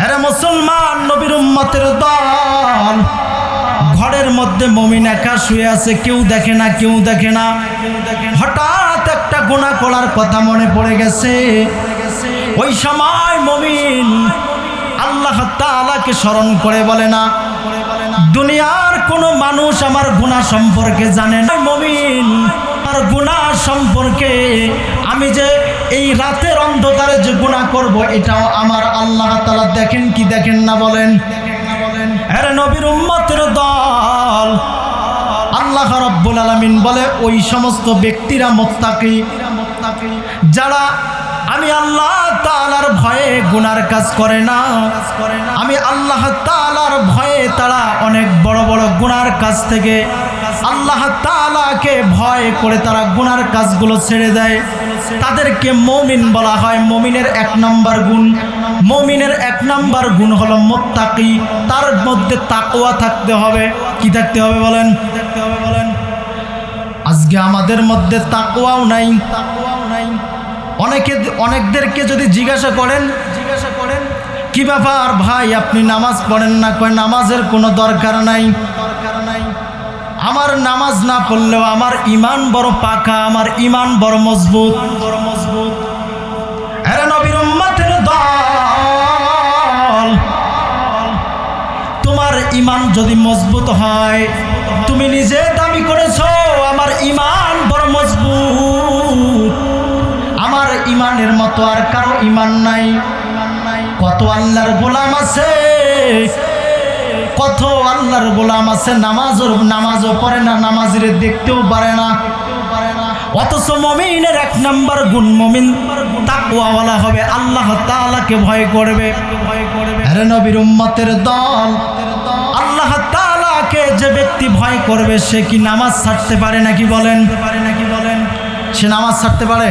আরে মুসলমান নবীর উম্মতের দল, ঘরের মধ্যে মুমিন একা শুয়ে আছে, কেউ দেখে না, কেউ দেখে না। হঠাৎ একটা গুনাহ করার কথা মনে পড়ে গেছে। ওই সময় মুমিন আল্লাহ তাআলাকে স্মরণ করে বলে না, দুনিয়ার কোনো মানুষ আমার গুনাহ সম্পর্কে জানে না। মুমিন আর গুনাহ সম্পর্কে, আমি যে এই রাতের অন্ধকারে যে গুনাহ করব, এটাও আমার আল্লাহ তাআলা দেখেন কি দেখেন না বলেন? আরে নবীর উম্মতের দল, আল্লাহ রাব্বুল আলামিন বলে ওই সমস্ত ব্যক্তিরা মুত্তাকি, যারা আমি আল্লাহ তাআলার ভয়ে গুনার কাজ করে না। আমি আল্লাহ তাআলার ভয়ে তারা অনেক বড় বড় গুনার কাজ থেকে আল্লাহ তাআলাকে ভয় করে তারা গুনার কাজগুলো ছেড়ে দেয়, তাদেরকে মুমিন বলা হয়। মুমিনের এক নাম্বার গুণ, মুমিনের এক নাম্বার গুণ হলো মুত্তাকি। তার মধ্যে তাকওয়া থাকতে হবে। কি থাকতে হবে বলেন? আজকে আমাদের মধ্যে তাকওয়াও নাই। অনেকদেরকে যদি জিজ্ঞাসা করেন কি ব্যাপার ভাই, আপনি নামাজ পড়েন না? কয় নামাজের কোনো দরকার নাই। আমার নামাজ না পড়লেও আমার ঈমান বড় পাকা, আমার ঈমান বড় মজবুত। আরে নবীর উম্মতের দল, তোমার ঈমান যদি মজবুত হয়, তুমি নিজে দাবি করেছো আমার ঈমান বড় মজবুত, আমার ঈমানের মতো আর কারো ঈমান নাই। কত আল্লাহর গোলাম আছে, কত আল্লাহর গোলাম আছে নামাজও পড়ে না, নামাজিরে দেখতেও পারে না, অথচ মুমিনের এক নাম্বার গুণ, মুমিন তাকওয়াওয়ালা হবে, আল্লাহ তাআলাকে ভয় করবে। আরে নবীর উম্মতের দল, আল্লাহ তাআলাকে যে ব্যক্তি ভয় করবে, সে কি নামাজ ছাড়তে পারে নাকি বলেন? সে নামাজ ছাড়তে পারে?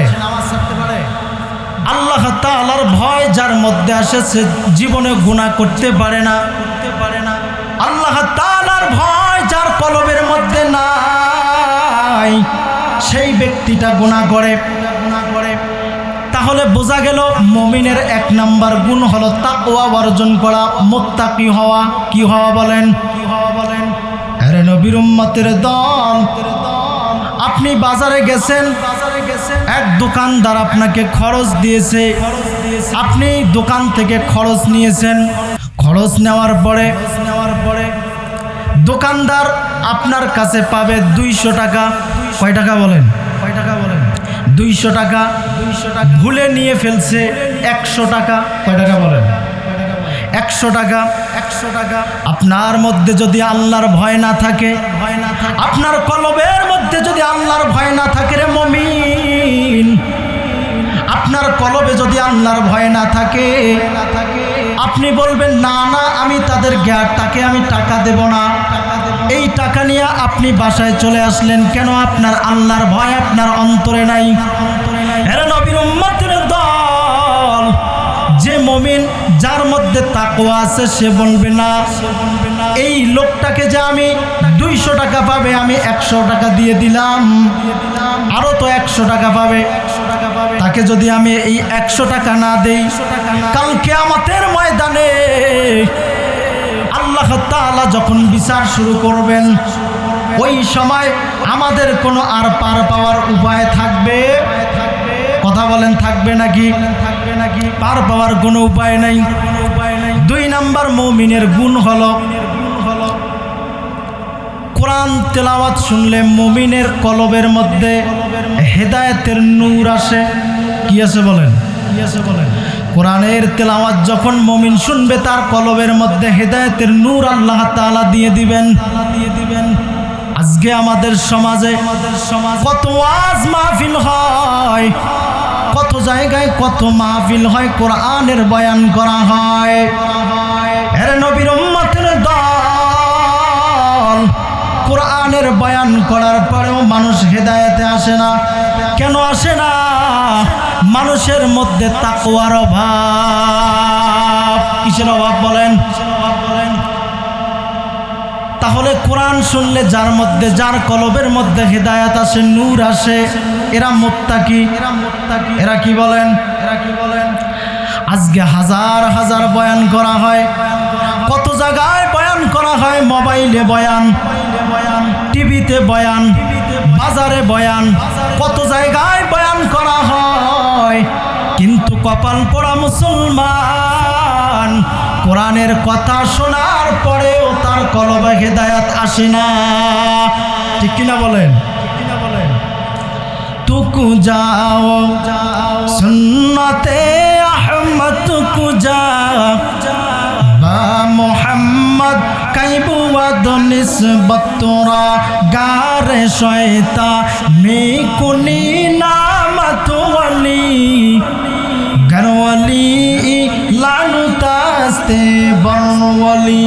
আল্লাহ তাআলার ভয় যার মধ্যে আসে, সে জীবনে গুনাহ করতে পারে না। আল্লাহ তাআলার ভয় যার কলবের মধ্যে নাই, সেই ব্যক্তিটা গুনাহ করে। তাহলে বোঝা গেল মুমিনের এক নাম্বার গুণ হলো তাকওয়া অর্জন করা, মুত্তাকি হওয়া। কি হওয়া বলেন? আরে নবীর উম্মতের দল, আপনি বাজারে গেছেন, এক দোকানদার আপনাকে খরচ দিয়েছে, আপনি দোকান থেকে খরচ নিয়েছেন। খরচ নেওয়ার পরে দোকানদার আপনার কাছে পাবে 200 টাকা। কয় টাকা বলেন? 200 টাকা। ভুলে নিয়ে ফেলছে 100 টাকা। কয় টাকা বলেন? 100 টাকা। আপনার মধ্যে যদি আল্লাহর ভয় না থাকে, আপনার কলবের মধ্যে যদি আল্লাহর ভয় না থাকে, রে মুমিন, আপনার কলবে যদি আল্লাহর ভয় না থাকে, আপনি বলবেন না না, আমি তাকে আমি টাকা দেব না। এই টাকা নিয়ে আপনি বাসায় চলে আসলেন কেন? আপনার আল্লাহর ভয় আপনার অন্তরে নাই। এরা নবীর উম্মতের দল, যে মুমিন যার মধ্যে তাকওয়া আছে, সে বলবে না এই লোকটাকে যে আমি 200 টাকা পাবে, আমি 100 টাকা দিয়ে দিলাম, আরো তো 100 টাকা পাবে। তাকে যদি আমি এই 100 টাকা না দেই, কাল কিয়ামতের ময়দানে আল্লাহ তাআলা যখন বিচার শুরু করবেন, ওই সময় আমাদের কোনো আর পার পাওয়ার উপায় থাকবে? কথা বলেন, থাকবে নাকি? পার পাওয়ার কোনো উপায় নাই। 2 নাম্বার মুমিনের গুণ হলো কোরআন তেলাওয়াত শুনলে মুমিনের কলবের মধ্যে হেদায়েতের নূর আসে। কি আছে বলেন? কোরআনের তেলাওয়াত যখন মুমিন শুনবে, তার কলবের মধ্যে হেদায়েতের নূর আল্লাহ তাআলা দিয়ে দিবেন। আজকে আমাদের সমাজে কত ওয়াজ মাহফিল হয়, কত জায়গায় কত মাহফিল হয়, কোরআনের বয়ান করা হয়। এর নবীর উম্মতের দল, কোরআনের বয়ান করার পরেও মানুষ হেদায়েতে আসে না। কেন আসে না? মানুষের মধ্যে তাকওয়ার অভাব। কিসের অভাব বলেন? তাহলে কোরআন শুনলে যার কলবের মধ্যে হেদায়েত আসে, নূর আসে, এরা মুত্তাকি। এরা কি বলেন? আজকে হাজার হাজার বয়ান করা হয়, কত জায়গায় বয়ান করা হয়, মোবাইলে বয়ান, টিভিতে বয়ান, বাজারে বয়ান, কত জায়গায় বয়ান করা হয়, কিন্তু কপাল পোড়া মুসলমান কোরআনের কথা শোনার পরেও তার কলবে হেদায়েত আসে না। ঠিক কিনা বলেন? তুকু যাও সুন্নতে আহমদ তুকু যা বা মোহাম্মদ কাইবুয়াদ নিসবত তোরা গারে শয়তা মিকুনি নামত ওয়ালি গরওয়ালি লানুতাস্তে বনওয়ালি।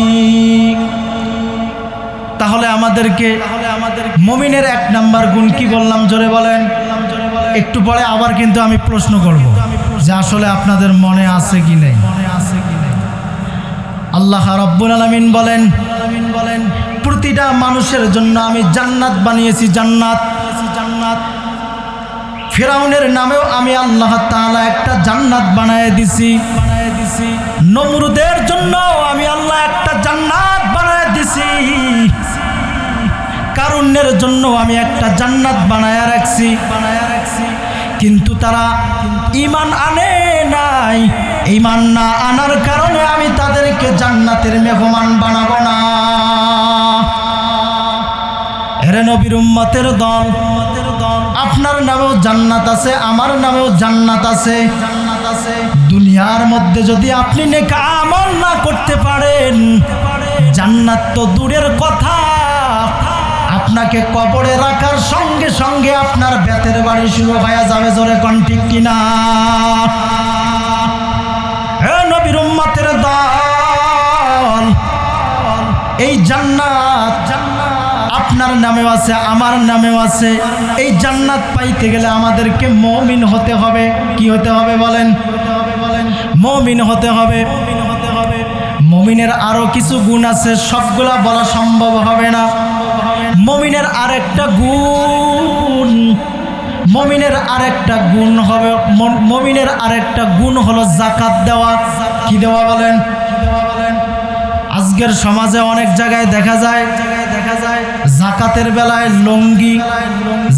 তাহলে আমাদেরকে মুমিনের এক নাম্বার গুণ কি বললাম জোরে বলেন? একটু পরে আবার কিন্তু আমি প্রশ্ন করব যে আসলে আপনাদের মনে আছে কি নেই। আল্লাহ রাব্বুল আলামিন বলেন প্রতিটা মানুষের জন্য আমি জান্নাত বানিয়েছি, জান্নাত। ফিরাউনের নামেও আমি আল্লাহ তাআলা একটা জান্নাত বানায় দিছি। নমরুদের জন্য আমি আল্লাহ একটা জান্নাত বানায় দিছি। কারুনের জন্য আমি একটা জান্নাত বানায় রাখছি। কিন্তু তারা ঈমান আনে নাই। ঈমান না আনার কারণে আমি তাদেরকে জান্নাতের মেহমান বানাবো না। এরে নবীর উম্মতের দল, আপনার নামেও জান্নাত আছে, আমার নামেও জান্নাত আছে। দুনিয়ার মধ্যে যদি আপনি নেক আমল না করতে পারেন, জান্নাত তো দূরের কথা, আপনাকে কবরে রাখার সঙ্গে সঙ্গে আপনার বেতের বাড়ি শুরু হয়ে যাবে। জোরে কোন ঠিক কিনা? হে নবীর উম্মতের দল, এই জান্নাত আপনার নামেও আছে, আমার নামেও আছে। এই জান্নাত পাইতে গেলে আমাদেরকে মুমিন হতে হবে। কি হতে হবে বলেন? মুমিন হতে হবে। মুমিনের আরো কিছু গুণ আছে, সবগুলা বলা সম্ভব হবে না। মুমিনের আরেকটা গুণ, মুমিনের আরেকটা গুণ হবে, মুমিনের আরেকটা গুণ হলো যাকাত দেওয়া। কি দেওয়া বলেন? আজকের সমাজে অনেক জায়গায় দেখা যায় যাকাতের বেলায় লুঙ্গি,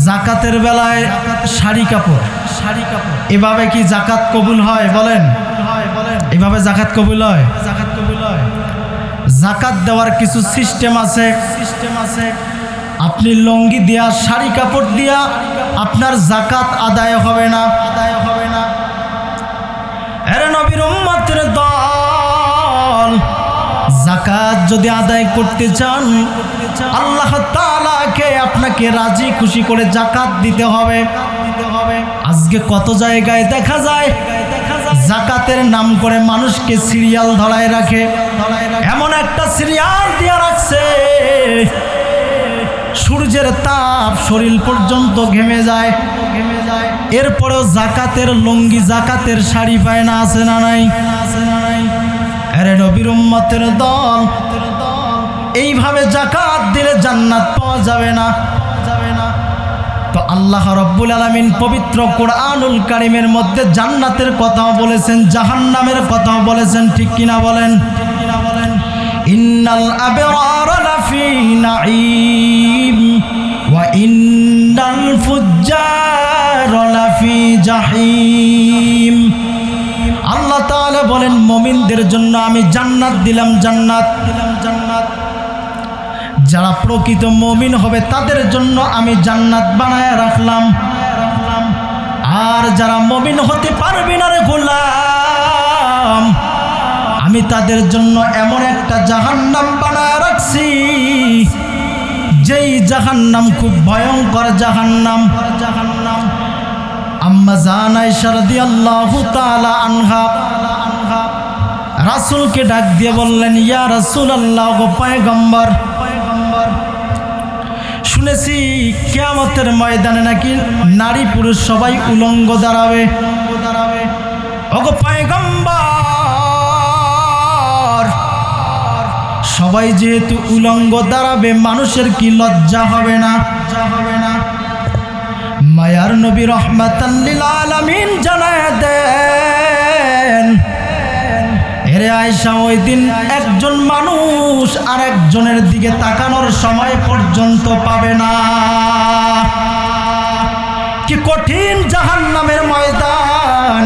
যাকাতের বেলায় শাড়ি কাপড়। এভাবে কি যাকাত কবুল হয় বলেন? এভাবে যাকাত কবুল হয়? যাকাত দেওয়ার কিছু সিস্টেম আছে। আপনি লুঙ্গি দিয়া, শাড়ি কাপড় দিয়া আপনার যাকাত আদায় হবে না। এরে নবীর উম্মতের দল, যাকাত যদি আদায় করতে চান, আল্লাহ তাআলাকে আপনাকে রাজি খুশি করে যাকাত দিতে হবে। আজকে কত জায়গায় দেখা যায় যাকাতের নাম করে মানুষকে সিরিয়াল ধরায় রাখে। এমন একটা সিরিয়াল দিয়ে রাখছে, সূর্যের তাপ শরীর পর্যন্ত ঘেমে যায়। এরপরেও যাকাতের লুঙ্গি, যাকাতের শাড়ি পায় না। আছে না নাই? আরে নবীর উম্মতের দল, এইভাবে যাকাত দিলে জান্নাত পাওয়া যাবে না। তো আল্লাহ রাব্বুল আলামিন পবিত্র কোরআনুল কারীমের মধ্যে জান্নাতের কথাও বলেছেন, জাহান্নামের কথাও বলেছেন। ঠিক কিনা বলেন? ইন্নাল আবরারা লাফি নাঈম ওয়া ইন্নাল ফুজ্জারা লাফি জাহিম। আল্লাহ তাআলা বলেন মুমিনদের জন্য আমি জান্নাত দিলাম, জান্নাত। যারা প্রকৃত মুমিন হবে তাদের জন্য আমি জান্নাত বানায় রাখলাম। আর যারা মুমিন হতে পারবে না রে গোলাম, আমি তাদের জন্য এমন একটা জাহান্নাম বানায় রাখছি, যেই জাহান্নাম খুব ভয়ঙ্কর জাহান্নাম। আম্মা জান আয়েশা রাদিয়াল্লাহু তাআলা আনহা রাসূলকে ডাক দিয়ে বললেন, ইয়া রাসূলুল্লাহ, গো পয়গম্বর, শুনেছি কিয়ামতের ময়দানে নাকি নারী পুরুষ সবাই উলঙ্গ দাঁড়াবে। ওগো পয়গম্বর, সবাই যেহেতু উলঙ্গ দাঁড়াবে, মানুষের কি লজ্জা হবে না? মায়ার নবী রাহমাতাল লিল আলামিন জানায় দেন, এরে আয়েশা, ওই দিন একজন মানুষ আর একজনের দিকে তাকানোর সময় পর্যন্ত পাবে না। কি কঠিন জাহান্নামের ময়দান।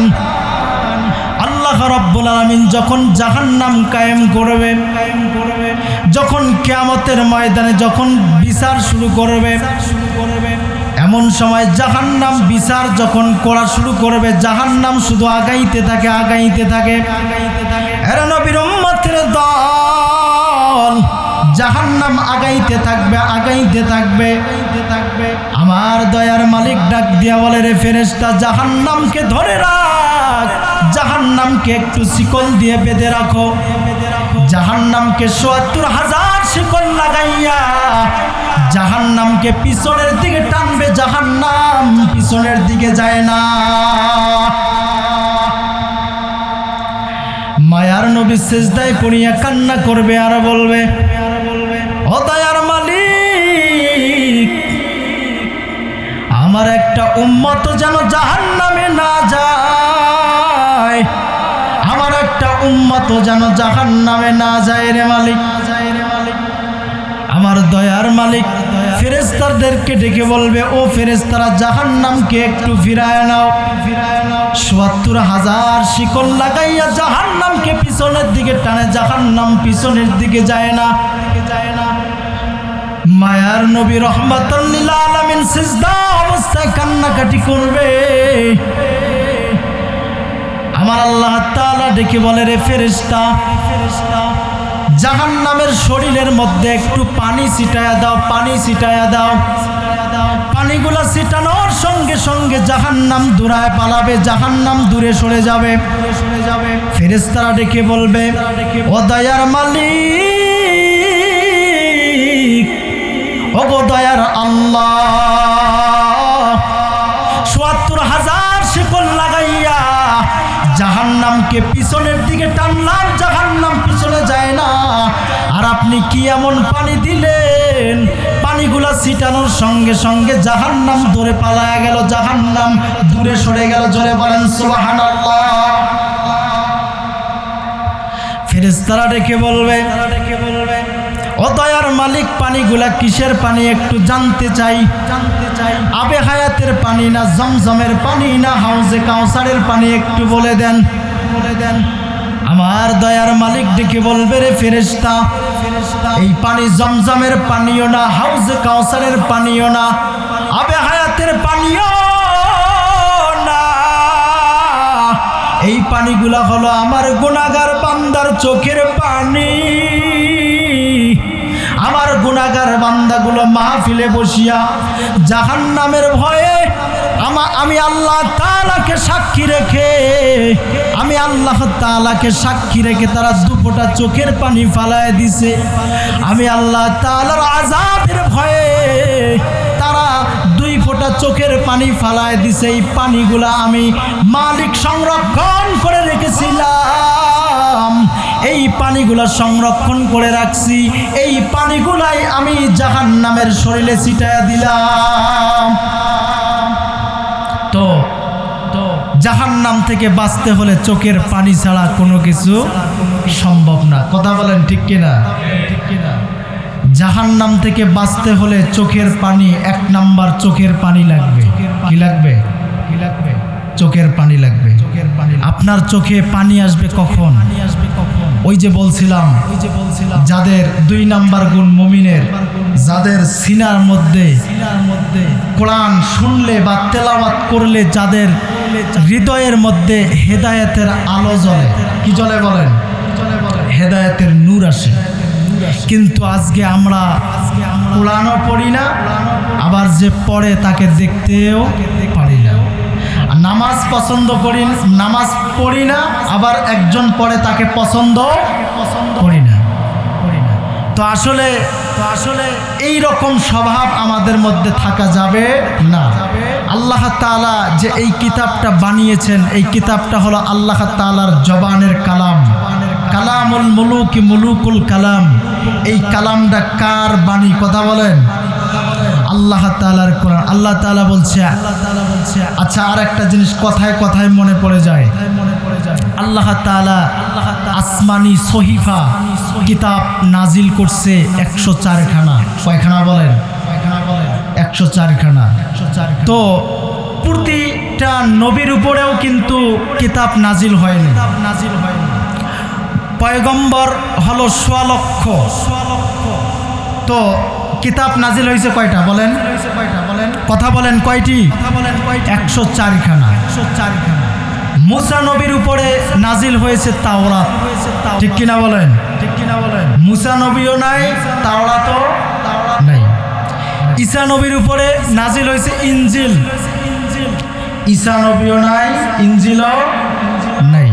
আল্লাহ রাব্বুল আলামিন যখন জাহান্নাম কায়েম করবে, যখন কিয়ামতের ময়দানে যখন বিচার শুরু করবে, এমন সময় জাহান্নাম বিচার যখন করা শুরু করবে, জাহান্নাম শুধু আগাইতে থাকে, আগাইতে থাকে। এরা নবীর উম্মতের দল, জাহান্নাম আগাইতে থাকবে, আগাইতে থাকবে। আমার দয়ার মালিক ডাক দিয়া বলে, রে ফেরেশতা, জাহান্নামকে ধরে রাখ, জাহান্নামকে একটু শিকল দিয়ে বেঁধে রাখো। জাহান্নামকে ৭০,০০০ শিকল লাগাইয়া জাহান্নামকে পিছনের দিকে টানবে, জাহান্নাম পিছনের দিকে যায় না। মায়ার নবী সিজদায় পড়িয়া কান্না করবে আর বলবে, ও দয়ার মালিক, আমার একটা উম্মত যেন জাহান্নামে না যায়, আমার একটা উম্মত যেন জাহান্নামে না যায় রে মালিক। আমার দয়ার মালিক ফেরেশতাদেরকে ডেকে বলবে, ও ফেরেশতারা, জাহান্নামকে একটু ফিরায় নাও। ৭০,০০০ শিকল লাগাইয়া জাহান্নামকে পিছনের দিকে টানে, জাহান্নাম পিছনের দিকে যায় না। মায়ার নবী রহমাতুল লিল আলামিন সিজদা অবস্থায় কান্নাকাটি করবে। আমার আল্লাহ তাআলা ডেকে বলে, রে ফেরেশতা, জাহান্নামের শরীরের মধ্যে একটু পানি ছিটায়া দাও, পানি ছিটায়া দাও। পানিগুলা ছিটানোর সঙ্গে সঙ্গে জাহান্নাম দূরায় পালাবে, জাহান্নাম দূরে সরে যাবে। ফেরেশতারা ডেকে বলবে, ও দয়ার মালিক, ও গো দয়ার আল্লাহ, ৭০,০০০ শিকল লাগাইয়া জাহান্নামকে পিছনের দিকে টানলাম, জাহান্নাম পিছনে যায় না। আর আপনি কি এমন পানি দিলেন, পানিগুলা ছিটানোর সঙ্গে সঙ্গে জাহান্নাম দূরে পালায়া গেল, জাহান্নাম দূরে সরে গেল। জোরে বলেন সুবহানাল্লাহ। ফেরেশতারা ডেকে বলবে, ও দয়ার মালিক, পানিগুলা কিসের পানি একটু জানতে চাই। আবে হায়াতের পানি না জমজমের পানি না হাউজে কাউসারের পানি, একটু বলে দেন। আমার দয়ার মালিক ডেকে বলবে, রে ফেরেশতা, এই পানি জমজমের পানিও না, হাউজে কাউসারের পানিও না, আবে হায়াতের পানিও না, এই পানিগুলা হলো আমার গুনাহগার বান্দার চোখের পানি। আমার গুনাহগার বান্দাগুলো মাহফিলে বসিয়া জাহান্নামের ভয়ে আমি আল্লাহ তাআলাকে সাক্ষী রেখে, আমি আল্লাহ তাআলাকে সাক্ষী রেখে তারা দুফোঁটা চোখের পানি ফালায় দিছে। আমি আল্লাহ তাআলার আযাবের ভয়ে তারা 2 ফোঁটা চোখের পানি ফালায় দিছে। এই পানিগুলা আমি মালিক সংরক্ষণ করে রেখেছিলাম, এই পানিগুলা সংরক্ষণ করে রাখছি, এই পানিগুলাই আমি জাহান্নামের শরীরে ছিটায়া দিলাম। তো জাহান্নাম থেকে বাঁচতে হলে চোখের পানি ছাড়া কোনো কিছু সম্ভব না। কথা বলেন ঠিক কিনা? জাহান্নাম থেকে বাঁচতে হলে চোখের পানি, 1 নাম্বার চোখের পানি লাগবে। কি লাগবে? চোখের পানি লাগবে। আপনার চোখে পানি আসবে কখন? ওই যে বলছিলাম, যাদের 2 নাম্বার গুণ মুমিনের, যাদের সিনার মধ্যে কোরআন শুনলে বা তেলাওয়াত করলে যাদের হৃদয়ের মধ্যে হেদায়েতের আলো জ্বলে। কি জ্বলে বলেন? হেদায়েতের নূর আসে। কিন্তু আজকে আমরা কোরআনও পড়ি না, আবার যে পড়ে তাকে দেখতেও পারি না। নামাজ পছন্দ করি, নামাজ পড়ি না, আবার একজন পড়ে তাকে পছন্দ করি না। তো আসলে এই রকম স্বভাব আমাদের মধ্যে থাকা যাবে না। আল্লাহ তাআলা যে এই কিতাবটা বানিয়েছেন, এই কিতাবটা হলো আল্লাহ তাআলার জবানের কালাম, কালামুল মুলুক, মুলুকুল কালাম। এই কালামটা কার বাণী? কথা বলেন। আল্লাহ তাআলার কোরআন। আল্লাহ তাআলা বলছে, আচ্ছা আর একটা জিনিস কথায় কথায় মনে পড়ে যায়, আল্লাহ তাআলা আসমানি সহিফা কিতাব নাজিল করছে 104 খানা। কয়খানা বলেন? 104 খানা। তো প্রতিটা নবীর উপরেও কিন্তু কিতাব নাজিল হয়নি। পয়গম্বর হলো 1.25 লক্ষ। তো কিতাব নাজিল হয়েছে কয়টা বলেন? কথা বলেন কয়টি? 104 খানা। মুসা নবীর উপরে নাজিল হয়েছে তাওরাত। ঠিক কিনা বলেন? মুসা নবীও নাই, তাওরাতও নাই। ঈসা নবীর উপরে নাজিল হয়েছে ইনজিল। ঈসা নবীও নাই, ইনজিলও নাই।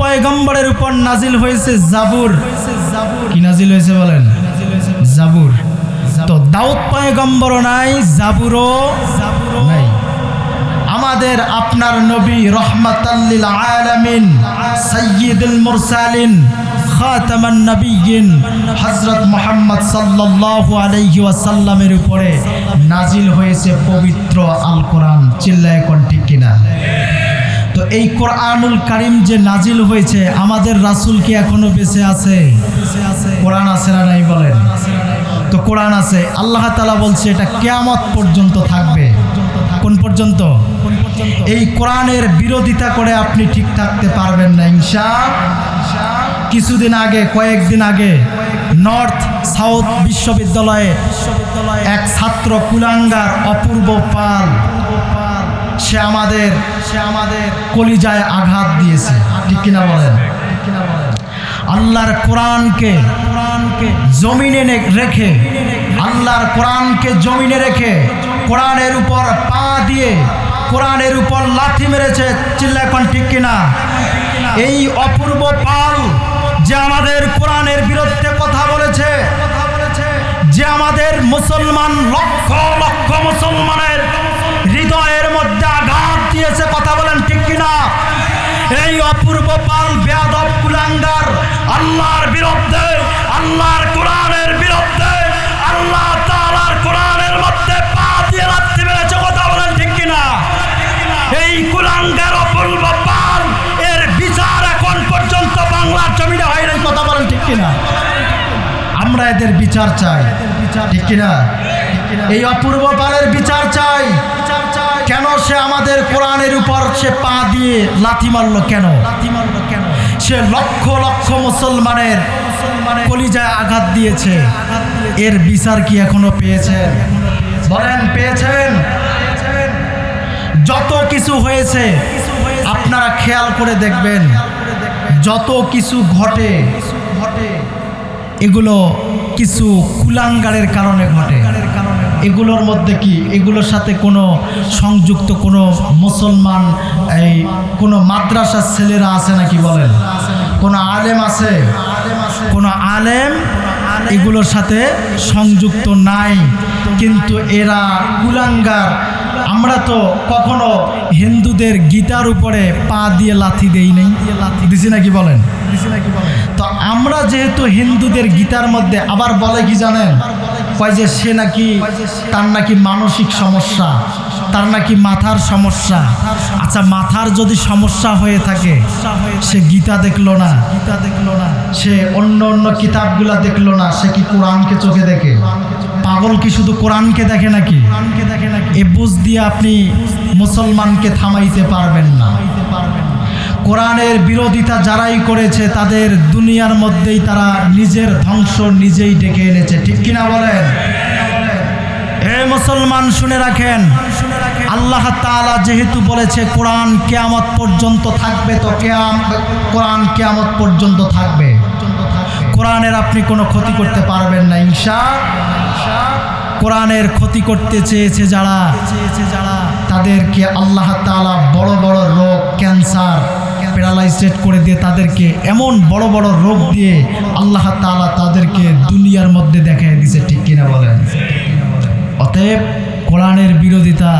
পয়গম্বরের উপর নাজিল হয়েছে জাবুর। কি নাজিল হয়েছে বলেন? জাবুর। তো দাউদ পয়গম্বরও নাই, জাবুরও নাই। আমাদের আপনার নবী রহমাতাল লিল আলামিন, সাইয়্যিদুল মুরসালিন, খাতামান নবিয়্যিন হযরত মুহাম্মদ সাল্লাল্লাহু আলাইহি ওয়াসাল্লামের উপরে নাজিল হয়েছে পবিত্র আল কোরআন। চিল্লায়ে কোন ঠিক কিনা? তো এই কোরআনুল কারীম যে নাজিল হয়েছে, আমাদের রাসূল কি এখনো বেঁচে আছে? কোরআন আছে না নাই বলেন? তো কোরআন আছে। আল্লাহ তাআলা বলছে এটা কিয়ামত পর্যন্ত থাকবে। কোন পর্যন্ত? এই কোরআনের বিরোধিতা করে আপনি ঠিক থাকতে পারবেন না ইনশাআল্লাহ। কিছুদিন আগে, কয়েকদিন আগে নর্থ সাউথ বিশ্ববিদ্যালয়ে এক ছাত্র কুলাঙ্গার অপূর্ব পাল, সে আমাদের কলিজায় আঘাত দিয়েছে। ঠিক কিনা বলেন? আল্লাহর কোরআনকে জমিনে রেখে, আল্লাহর কোরআনকে জমিনে রেখে কোরআনের উপর পা দিয়ে কোরআনের উপর লাথি মেরেছে। চিল্লায় কোন ঠিক কিনা? এই অপূর্ব পাল যে আমাদের কোরআনের বিরুদ্ধে কথা বলেছে, যে আমাদের মুসলমান লক্ষ লক্ষ মুসলমানের হৃদয়ের মধ্যে আঘাত দিয়েছে। কথা বলেন ঠিক কিনা? এই অপূর্ব পাল বেয়াদব কুলাঙ্গার আল্লাহর বিরুদ্ধে, আল্লাহর কোরআনের বিরুদ্ধে, আল্লাহ তাআলার কোরআনের মধ্যে পা দিয়ে লাথি মেরেছে। কথা বলেন ঠিক কিনা? এই কুলাঙ্গার অপূর্ব পাল এর বিচার এখন পর্যন্ত বাংলার জমিনে হয় নাই। কথা বলেন ঠিক কিনা? আমরা এদের বিচার চাই। ঠিক কিনা? এই অপূর্ব পালের বিচার চাই। কেন সে আমাদের কোরআনের উপর সে পা দিয়ে লাথি মারলো? কেন? সে লক্ষ লক্ষ মুসলমানের কলিজায় আঘাত দিয়েছে। এর বিচার কি এখনো পেয়েছেন? বলেন পেয়েছেন? যত কিছু হয়েছে আপনারা খেয়াল করে দেখবেন, যত কিছু ঘটে এগুলো কিছু কুলাঙ্গারের কারণে ঘটে। এগুলোর মধ্যে কি এগুলোর সাথে কোনো সংযুক্ত কোনো মুসলমান এই কোনো মাদ্রাসার ছেলেরা আছে নাকি? বলেন কোনো আলেম আছে? কোনো আলেম এগুলোর সাথে সংযুক্ত নাই। কিন্তু এরা কুলাঙ্গার। আমরা তো কখনো হিন্দুদের গীতার উপরে পা দিয়ে লাথি দেই নাই, দিছি নাকি? বলেন তো আমরা যেহেতু হিন্দুদের গীতার মধ্যে আবার বলে কি জানেন? কয় যে সে নাকি, তার নাকি মানসিক সমস্যা, তার নাকি মাথার সমস্যা। আচ্ছা, মাথার যদি সমস্যা হয়ে থাকে সে গীতা দেখলো না, সে অন্য অন্য কিতাবগুলা দেখলো না, সে কি কোরআনকে চোখে দেখে? পাগল কি শুধু কোরআনকে দেখে নাকি? এ বুঝ দিয়ে আপনি মুসলমানকে থামাইতে পারবেন না। কোরআনের বিরোধিতা যারাই করেছে তাদের দুনিয়ার মধ্যেই তারা নিজের ধ্বংস নিজেই ডেকে এনেছে। ঠিক কিনা বলেন? হে মুসলমান শুনে রাখেন, আল্লাহ তাআলা যেহেতু বলেছে কোরআন কিয়ামত পর্যন্ত থাকবে, তো কোরআন কিয়ামত পর্যন্ত থাকবে। কোরআনের আপনি কোনো ক্ষতি করতে পারবেন না ইনশাআল্লাহ। কোরআনের ক্ষতি করতে চেয়েছে যারা, তাদেরকে আল্লাহ তাআলা বড় বড় রোগ, ক্যান্সার, প্যারালাইজড করে দিয়ে তাদেরকে এমন বড় বড় রোগ দিয়ে আল্লাহ তাআলা তাদেরকে দুনিয়ার মধ্যে দেখায় দিয়েছে। ঠিক কিনা বলেন? অতএব কোরআনের বিরোধিতা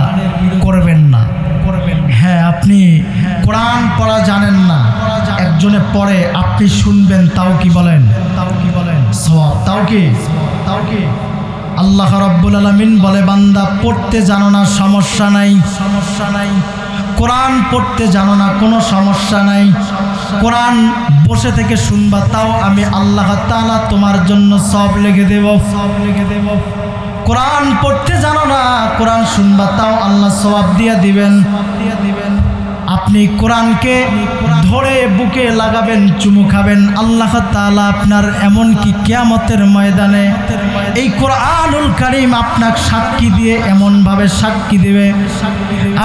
করবেন না। হ্যাঁ, আপনি কোরআন পড়া জানেন না, একজনে পড়ে আপনি শুনবেন, তাও কি বলেন? সওয়াব। তাও কি? আল্লাহ রাব্বুল আলামিন বলে, বান্দা পড়তে জানো না সমস্যা নাই, কোরআন পড়তে জানো না, কোনো সমস্যা নাই, কোরআন বসে থেকে শুনবা, তাও আমি আল্লাহ তাআলা তোমার জন্য সওয়াব লিখে দেব। কোরআন পড়তে জানো না, কোরআন শুনবা, তাও আল্লাহ সওয়াব দিয়ে দিবেন। আপনি কোরআনকে ধরে বুকে লাগাবেন, চুমু খাবেন, আল্লাহ তাআলা আপনার এমনকি কিয়ামতের ময়দানে এই কোরআনুল কারীম আপনাকে সাক্ষী দিয়ে এমনভাবে সাক্ষী দিবে,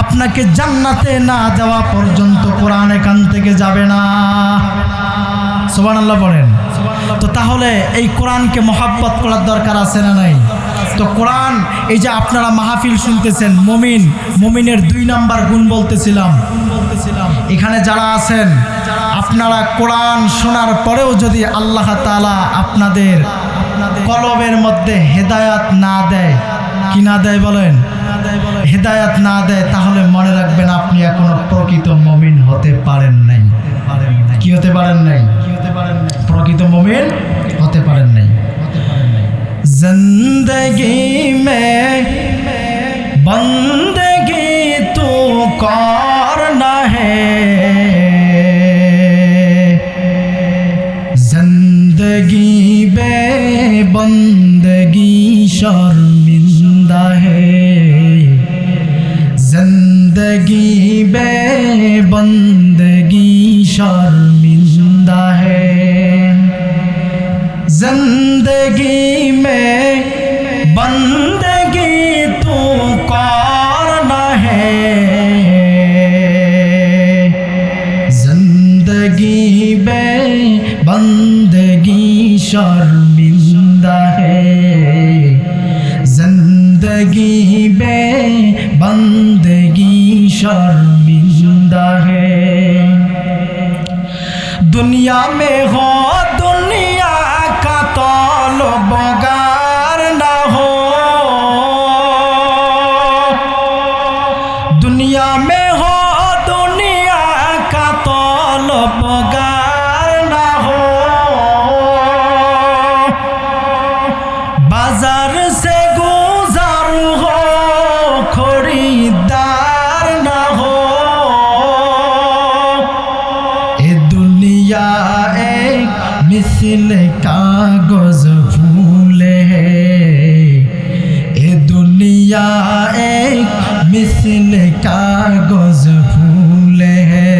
আপনাকে জান্নাতে না যাওয়া পর্যন্ত কোরআন এখান থেকে যাবে না। সুবহানাল্লাহ বলেন। তো তাহলে এই কোরআনকে মহব্বত করার দরকার আছে না নাই? তো কোরআন, এই যে আপনারা মাহফিল শুনতেছেন, মুমিনের 2 নাম্বার গুণ বলতেছিলাম। এখানে যারা আছেন আপনারা কোরআন শোনার পরেও যদি আল্লাহ তাআলা আপনাদের কলবের মধ্যে হেদায়াত না দেয়, কি না দেয় বলেন, হেদায়াত না দেয়, তাহলে মনে রাখবেন আপনি এখনো প্রকৃত মুমিন হতে পারেন নাই। কি হতে পারেন নাই? প্রকৃত মুমিন হতে পারেন নাই। जिंदगी में बंदगी तू करना है, जिंदगी में बंदगी शर्मिंदा है, जिंदगी में बंदगी शर्मिंदा है, जिंदगी में बंदगी तू करना है, जिंदगी में बंदगी शर्मिंदा है, जिंदगी में बंदगी शर्मिंदा है। दुनिया में हो दुनिया का तलबगार ना हो, दुनिया में हो दुनिया का तलबगार ना हो, बाजार से गुजार हो खरीदार ना हो, ये दुनिया एक मिसल कागज फूल है, ये दुनिया एक मिसल कागज फूल है,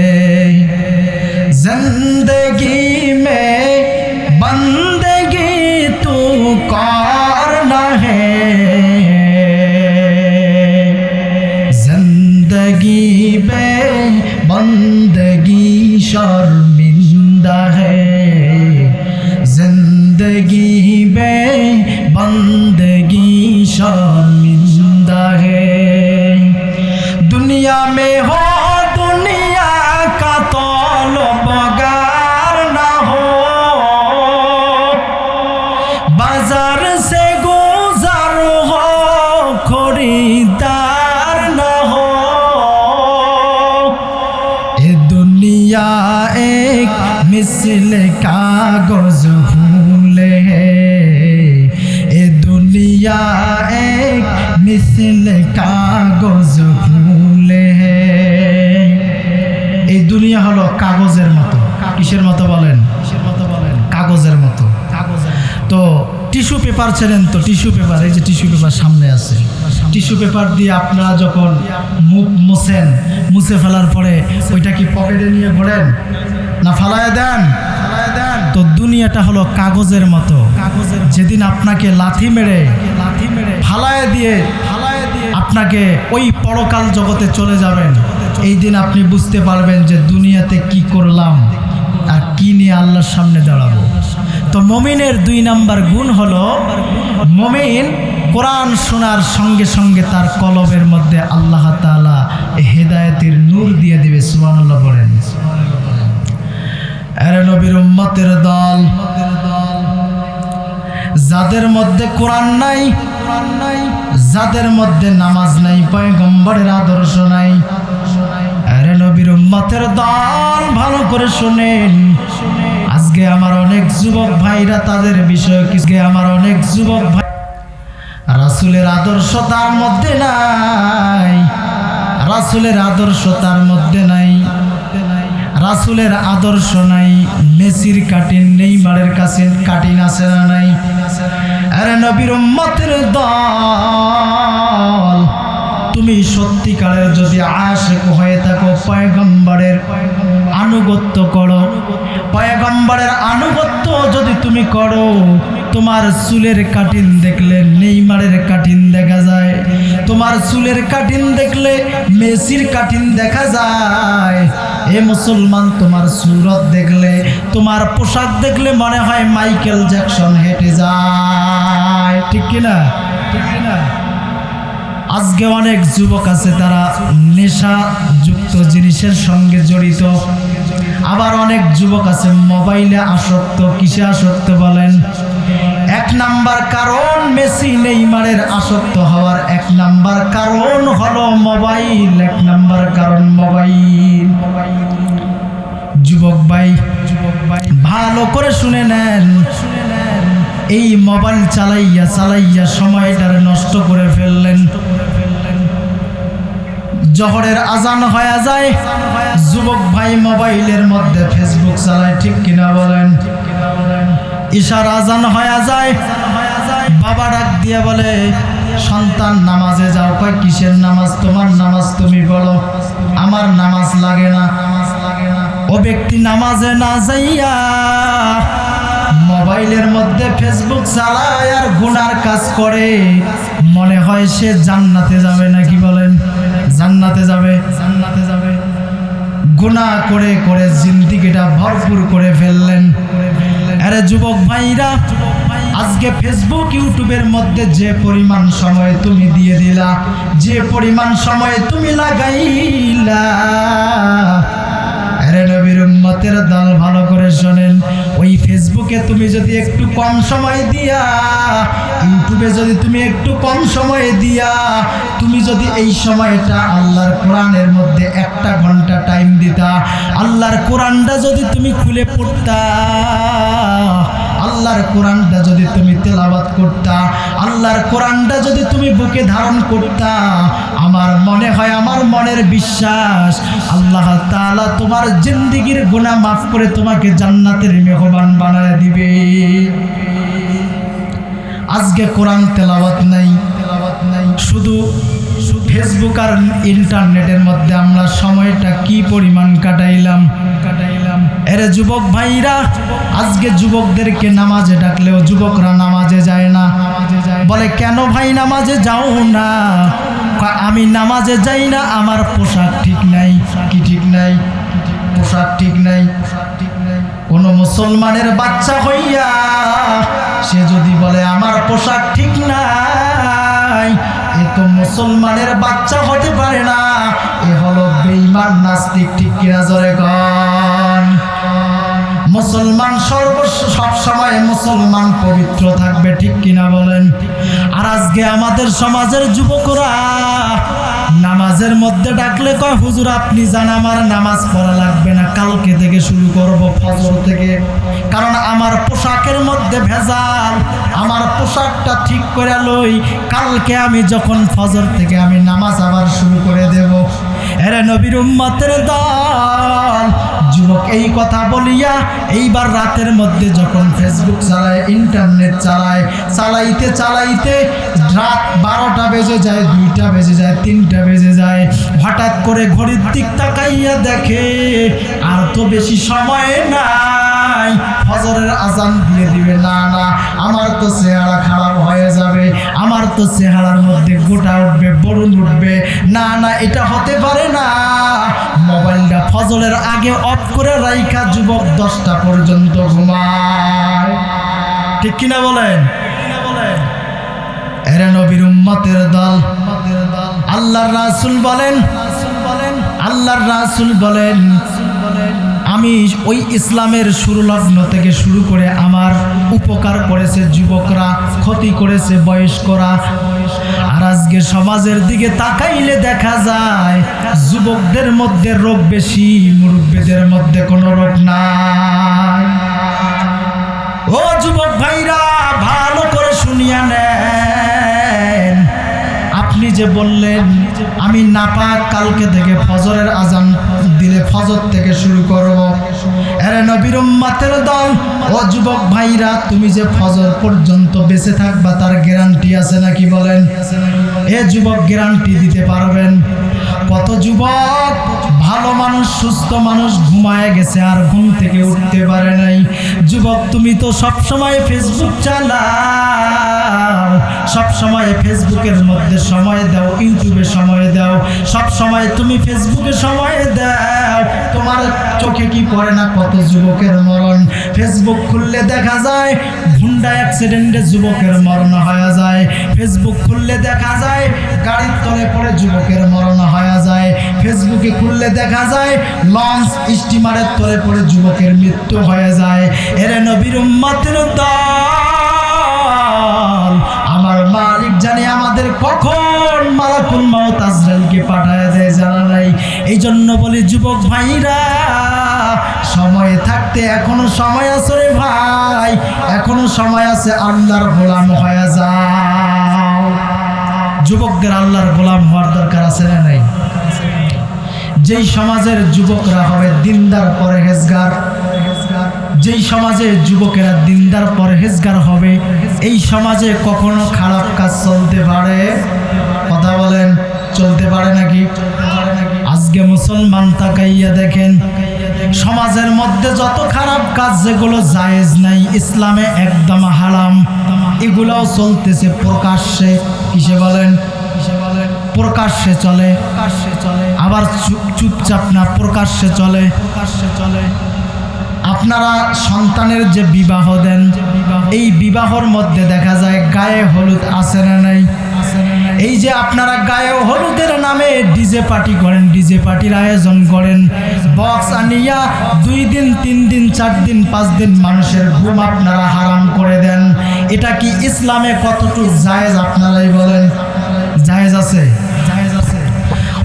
जिंदगी में बंदगी तू करना है, जिंदगी में बंदगी शर्मिंदा है, जिंदगी में बंदगी शर्मिंदा है। दुनिया में हो दुनिया का तलबगार ना हो, बाजार से गुजार हो खरीदार ना हो, ये दुनिया एक मिसल कागज फूल है, ये दुनिया एक मिसल कागज फूल है। এই দুনিয়া হলো কাগজের মতো। কিসের মতো বলেন? কাগজের মতো। তো টিস্যু পেপার ছিলেন, তো টিস্যু পেপার, এই যে টিস্যু পেপার সামনে আছে, টিস্যু পেপার দিয়ে আপনারা যখন মুখ মুছেন, মুছে ফেলার পরে ওইটা কি পকেটে নিয়ে ঘোরেন না ফালায় দেন? তো দুনিয়াটা হলো কাগজের মতো। যেদিন আপনাকে লাথি মেরে ফালায় দিয়ে আপনাকে ওই পরকাল জগতে চলে যাবেন, এই দিন আপনি বুঝতে পারবেন যে দুনিয়াতে কি করলাম আর কি নিয়ে আল্লাহর সামনে দাঁড়াবো। তো মুমিনের 2 নাম্বার গুণ হলো, মুমিন কোরআন শোনার সঙ্গে সঙ্গে তার কলবের মধ্যে আল্লাহ তাআলা হেদায়েতের নূর দিয়ে দিবে। সুবহানাল্লাহ বলেন। আরে নবীর উম্মতের দল, যাদের মধ্যে কোরআন নাই, যাদের মধ্যে নামাজ নাই, পয়গম্বরের আদর্শ নাই, আরে নবীর উম্মতের দল ভালো করে শুনেন। আজকে আমার অনেক যুবক ভাইরা তাদের বিষয়ে আমার অনেক যুবক ভাই রাসূলের আদর্শ তার মধ্যে নাই, রাসূলের আদর্শ তার মধ্যে নাই, রাসূলের আদর্শ নাই। মেসির কাটিন নেইমারের কাছে কাটিন আছে না নাই? আরে নবীর উম্মতের দল, তুমি সত্যিকারের যদি আশিক হয়ে থাকো, পয়গম্বরের আনুগত্য করো, পয়গম্বরের আনুগত্য যদি তুমি করো, তোমার চুলের কাটিন দেখলে নেইমারের কাটিন দেখা যায়, তোমার চুলের কাটিন দেখলে মেসির কাটিন দেখা যায়। এ মুসলমান, তোমার সুরত দেখলে, তোমার পোশাক দেখলে মনে হয় মাইকেল জ্যাকসন হেঁটে যায়, ঠিক কিনা? ঠিক কিনা? আজকে অনেক যুবক আছে তারা নেশাযুক্ত জিনিসের সঙ্গে জড়িত, আবার অনেক যুবক আছে মোবাইলে আসক্ত। কিসে আসক্ত বলেন? এক নাম্বার কারণ মেসি নেইমারের আসক্ত হওয়ার এক নাম্বার কারণ হলো মোবাইল, এক নাম্বার কারণ মোবাইল। যুবক ভাই ভালো করে শুনে নেন, এই মোবাইল চালাইয়া চালাইয়া সময়টার নষ্ট করে ফেললেন। জোহরের আজান হয়ে যায়, যুবক ভাই মোবাইলের মধ্যে ফেসবুক চালায়, ঠিক কিনা বলেন? ইশার আজান হয়ে যায়, বাবা ডাক দিয়ে বলে সন্তান নামাজে যাও। কয় কিসের নামাজ? তোমার নামাজ তুমি বলো, আমার নামাজ লাগে না। ও ব্যক্তি নামাজে না যাইয়া মোবাইলের মধ্যে ফেসবুক চালায় আর গুনার কাজ করে, মনে হয় সে জান্নাতে যাবে। নাকি বলেন? জান্নাতে যাবে, জান্নাতে যাবে। গুনাহ করে করে জিন্দেগিটা ভরপুর করে ফেললেন। আরে যুবক ভাইরা, আজকে ফেসবুক ইউটিউবের মধ্যে যে পরিমাণ সময় তুমি দিয়ে দিলা, যে পরিমাণ সময় তুমি লাগাইলা, আরে নবীর উম্মতের দল ভালো করে শোনেন, ওই ফেসবুকে তুমি যদি একটু কম সময় দিয়া, ইউটিউবে যদি তুমি একটু কম সময় দিয়া, তুমি যদি এই সময়টা আল্লাহর কোরআনের মধ্যে 1 ঘন্টা টাইম দিতা, আল্লাহর কোরআনটা যদি তুমি খুলে পড়তা, আল্লাহর কোরআনটা যদি তুমি তেলাওয়াত করতা, আল্লাহর কোরআনটা যদি তুমি বুকে ধারণ করতা, আমার মনে হয়, আমার মনের বিশ্বাস, আল্লাহ তাআলা তোমার জিন্দেগীর গুনাহ মাফ করে তোমাকে জান্নাতের মেহমান বানায় দিবে। আজকে কোরআন তেলাওয়াত নাই, শুধু ফেসবুক আর ইন্টারনেটের মধ্যে আমরা সময়টা কি পরিমাণ কাটাইলাম। এরে যুবক ভাইরা, আজকে যুবকদেরকে নামাজে ডাকলেও যুবকরা নামাজে যায় না। বলে কেন ভাই নামাজে যাও না? আমি নামাজে যাই না, আমার পোশাক ঠিক নাই। কি ঠিক নাই? পোশাক ঠিক নাই। কোন মুসলমানের বাচ্চা হইয়া সে যদি বলে আমার পোশাক ঠিক নাই, এ তো মুসলমানের বাচ্চা হতে পারে না, এ হলো বেঈমান নাস্তিক। ঠিক কিনা? জোরে কন। মুসলমান সব সময় মুসলমান পবিত্র থাকবে, ঠিক কিনা বলেন? আর আজকে আমাদের সমাজের যুবকরা নামাজের মধ্যে ডাকলে কয় হুজুর আপনি জান আমার নামাজ পড়া লাগবে না, কালকে থেকে শুরু করব ফজর থেকে, কারণ আমার পোশাকের মধ্যে ভেজাল, আমার পোশাকটা ঠিক করে লই, কালকে আমি যখন ফজর থেকে আমি নামাজ আবার শুরু করে দেব। এরে নবীর উম্মতের দল, যুবক এই কথা বলিয়া এইবার রাতের মধ্যে যখন ফেসবুক চালায়, ইন্টারনেট চালায়, চালাইতে চালাইতে রাত 12টা বেজে যায়, 2টা বেজে যায়, 3টা বেজে যায়। হঠাৎ করে ঘড়ির দিক তাকাইয়া দেখে আর তো বেশি সময় নাই, ফজরের আজান দিয়ে দিবে। না না, আমার তো চেহারা খারাপ হয়ে যাবে, আমার তো চেহারার মধ্যে গোটা উঠবে, বরুণ উঠবে। না না, এটা হতে পারে না। মোবাইলটা ফজরের আগে অফ করে রাইখা যুবক 10টা পর্যন্ত ঘুমায়। ঠিক কিনা বলেন? এরা নবীর উম্মতের দল। আল্লাহর রাসূল বলেন, আল্লাহর রাসূল বলেন, আমি ওই ইসলামের শুরু লগ্ন থেকে শুরু করে আমার উপকার করেছে যুবকরা, ক্ষতি করেছে বয়স্করা। আর আজকে সমাজের দিকে তাকাইলে দেখা যায় যুবকদের মধ্যে রোগ বেশি, মুরব্বীদের মধ্যে কোনো রোগ নাই। ও যুবক ভাইরা, ভালো করে শুনিয়া নেন, আপনি যে বললেন আমি নাপাক, কালকে থেকে ফজরের আজান দিলে ফজর থেকে শুরু করব। আরে নবীর উম্মতের দল, ও যুবক ভাইরা, তুমি যে ফজর পর্যন্ত বেঁচে থাকবা তার গ্যারান্টি আছে নাকি বলেন? এ যুবক গ্যারান্টি দিতে পারবেন? কত যুবক ভালো মানুষ, সুস্থ মানুষ ঘুমায় গেছে আর ঘুম থেকে উঠতে পারে নাই। যুবক তুমি তো সব সময় ফেসবুক চালাও, সব সময় ফেসবুকের মধ্যে সময় দাও, ইউটিউবে সময় দাও, সব সময় তুমি ফেসবুকে সময় দাও, তোমার চোখে কি পড়ে না কত যুবকের মরণ? ফেসবুক খুললে দেখা যায় হুন্ডা অ্যাক্সিডেন্টে যুবকের মরণ হয়ে যায়, ফেসবুক খুললে দেখা যায় গাড়ির তলে পড়ে যুবকের মরণ হয়ে যায়, ফেসবুকে খুললে দেখা যায় লঞ্চ স্টিমারের তলে পড়ে যুবকের মৃত্যু হয়ে যায়। এরে নবীর উম্মতের দল, আমার মালিক জানে আমাদের কখন মালাকুল মউত আজরাইলকে পাঠায় দেয় জানা নাই। এই জন্য বলি যুবক ভাইরা, সময় থাকতে এখনো সময় আছে রে ভাই, এখনো সময় আছে, আল্লাহর গোলাম হয়ে যাও। যুবকদের আল্লাহর গোলাম হওয়ার দরকার আছে না নাই? যেই সমাজের যুবকরা হবে দিনদার পরহেজগার, যেই সমাজে যুবকেরা দিনদার পরহেজগার হবে, এই সমাজে কখনো খারাপ কাজ চলতে পারে? কথা বলেন, চলতে পারে নাকি? আজকে মুসলমান তাকাইয়া দেখেন, সমাজের মধ্যে যত খারাপ কাজ যেগুলো জায়েজ নাই, ইসলামে একদম হারাম, এগুলোও চলতেছে প্রকাশ্যে। কিসে বলেন? প্রকাশ্যে চলে, আবার চুপচাপ না, প্রকাশ্যে চলে। আপনারা সন্তানের যে বিবাহ দেন, এই বিবাহর মধ্যে দেখা যায় গায়ে হলুদ আছে না নাই? এই যে আপনারা গায়ে হলুদের নামে ডিজে পার্টি করেন, ডিজে পার্টির আয়োজন করেন, বক্স আনিয়া 2 দিন 3 দিন 4 দিন 5 দিন মানুষের ঘুম আপনারা হারাম করে দেন। এটা কি ইসলামে কতটুকু জায়েজ আপনারাই বলেন? জায়েজ আছে?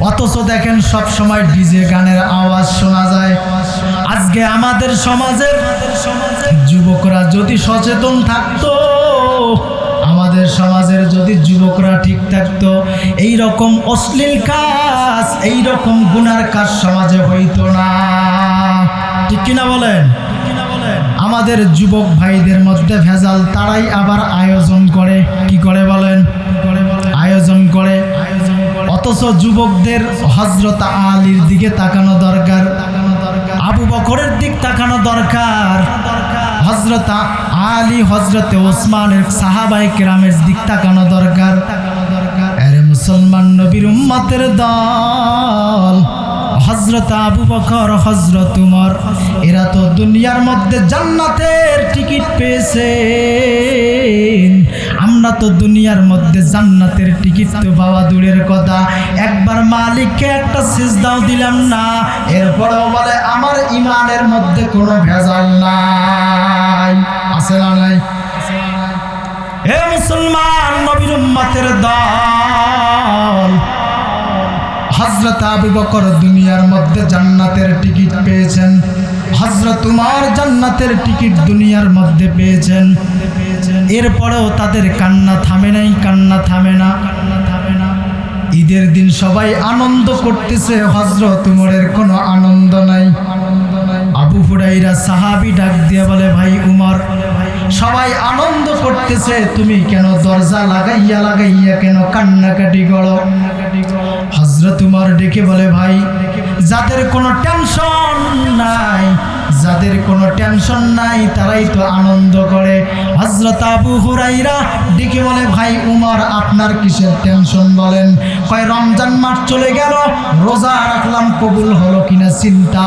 অথচ দেখেন সব সময় ডিজে গানের আওয়াজ শোনা যায়। আজকে আমাদের সমাজের যুবকরা যদি সচেতন থাকতো, আমাদের সমাজের যদি যুবকরা ঠিক থাকতো, এই রকম অশ্লীল কাজ, এই রকম গুনার কাজ সমাজে হইতো না। ঠিক কিনা বলেন? আমাদের যুবক ভাইদের মধ্যে ভেজাল, তারাই আবার আয়োজন করে। কি করে বলেন? আয়োজন করে। অথচ যুবকদের হযরত আলীর দিকে তাকানো দরকার, আবু বকরের দিক তাকানো দরকার, হযরত আলী, হযরত ওসমানের, সাহাবায়ে কেরামের দিক তাকানো দরকার। আরে মুসলমান নবীর উম্মতের দল, হযরত আবু বকর, হযরত উমর, এরা তো দুনিয়ার মধ্যে জান্নাতের টিকিট পেয়েছেন। আমরা তো দুনিয়ার মধ্যে জান্নাতের টিকিট তো পাওয়া দূরের কথা, একবার মালিককে একটা সিজদাও দিলাম না, এরপরেও বলে আমার ইমানের মধ্যে কোনো ভেজাল নাই। আছে না নাই? হে মুসলমান নবীর উম্মতের দল, হযরত আবু বকর দুনিয়ার মধ্যে জান্নাতের টিকিট পেয়েছেন, হযরত উমর জান্নাতের টিকিট দুনিয়ার মধ্যে পেয়েছেন, এরপরেও তাদের কান্না থামে নাই, কান্না থামে না। ঈদের দিন সবাই আনন্দ করতেছে, হযরত উমরের কোনো আনন্দ নাই। আবু হুরায়রা সাহাবী ডাক দিয়ে বলে, ভাই উমর, সবাই আনন্দ করতেছে, তুমি কেন দরজা লাগাইয়া লাগাইয়া কেন কান্নাকাটি করো? হযরত উমর ডেকে বলে, ভাই, যাদের কোনো টেনশন নাই, যাদের কোনো টেনশন নাই তারাই তো আনন্দ করে। হযরত আবু হুরায়রা ডেকে বলে, ভাই উমর, আপনার কিসের টেনশন বলেন? কয়, রমজান মাস চলে গেল, রোজা রাখলাম, কবুল হলো কিনা চিন্তা।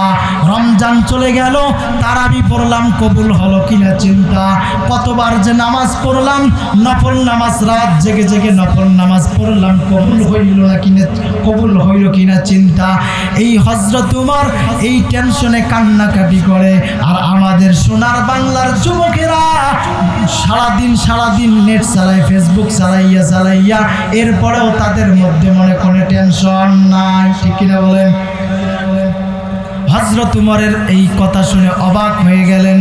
রমজান চলে গেল, তারাবি পড়লাম, কবুল হলো কিনা চিন্তা। কতবার যে নামাজ পড়লাম, নফল নামাজ, রাত জেগে জেগে নফল নামাজ পড়লাম, কবুল হইল না কিনা, কবুল হইল কিনা চিন্তা। এই হযরত উমর এই টেনশনে কান্নাকাটি করে। আর আমাদের সোনার বাংলার যুবকেরা সারাদিন নেট চালায়, ফেসবুক চালাইয়া, এরপরেও তাদের মধ্যে মনে কোনো টেনশন নাই। ঠিক কিনা বলেন? হযরত উমরের এই কথা শুনে অবাক হয়ে গেলেন।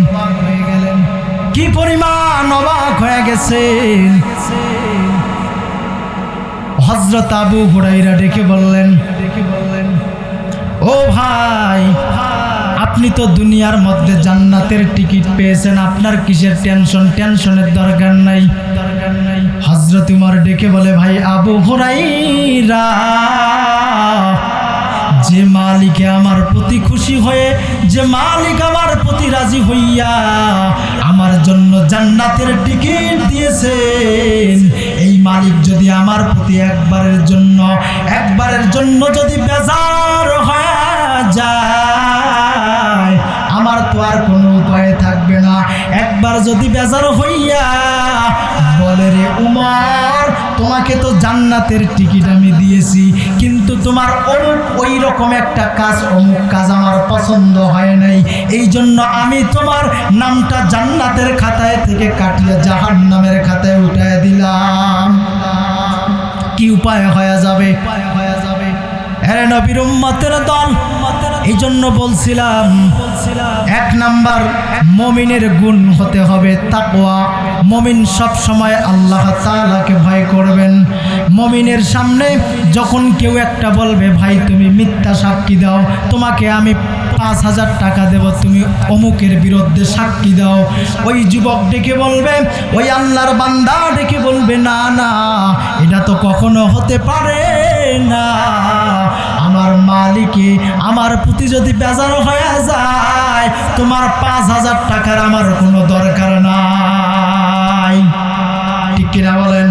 কি পরিমাণ অবাক হয়ে গেছেন! হযরত আবু হুরায়রা ডেকে বললেন, ও ভাই, আপনি তো দুনিয়ার মধ্যে জান্নাতের টিকিট পেয়েছেন, আপনার কিসের টেনশন? টেনশনের দরকার নাই। হযরত উমর ডেকে বলে, ভাই আবু হুরায়রা, যে মালিক আমার প্রতি খুশি হয়ে, যে মালিক আমার প্রতি রাজি হইয়া আমার জন্য জান্নাতের টিকিট দিয়েছেন, এই মালিক যদি আমার প্রতি একবারের জন্য যদি বেজার হয়ে যায়, আমার তো আর কোনো উপায় থাকবে না। একবার যদি বেজার হইয়া বলে, রে উমর, তোমাকে তো জান্নাতের টিকিট আমি দিয়েছি, কিন্তু তোমার ওই রকম একটা কাজ, অমুক কাজ আমার পছন্দ হয় নাই, এই জন্য আমি তোমার নামটা জান্নাতের খাতায় থেকে কাটিয়ে জাহান্নামের খাতায় উঠায় দিলাম। কি উপায় হয়ে যাবে? আরে নবীর উম্মতের দল, এই জন্য বলছিলাম, 1 নাম্বার মুমিনের গুণ হতে হবে তাকওয়া। মুমিন সব সময় আল্লাহ তাআলাকে ভয় করবেন। মুমিনের সামনে যখন কেউ একটা বলবে, ভাই তুমি মিথ্যা সাক্ষী দাও, তোমাকে আমি 5000 টাকা দেব, তুমি অমুকের বিরুদ্ধে সাক্ষী দাও, ওই যুবক ডেকে বলবে, ওই আল্লাহর বান্দা ডেকে বলবে, না না, এটা তো কখনো হতে পারে না। আমার মালিকে আমার প্রতি যদি বেজার হয়ে যায়, তোমার 5000 টাকার আমার কোনো দরকার নাই। ঠিক কিনা বলেন?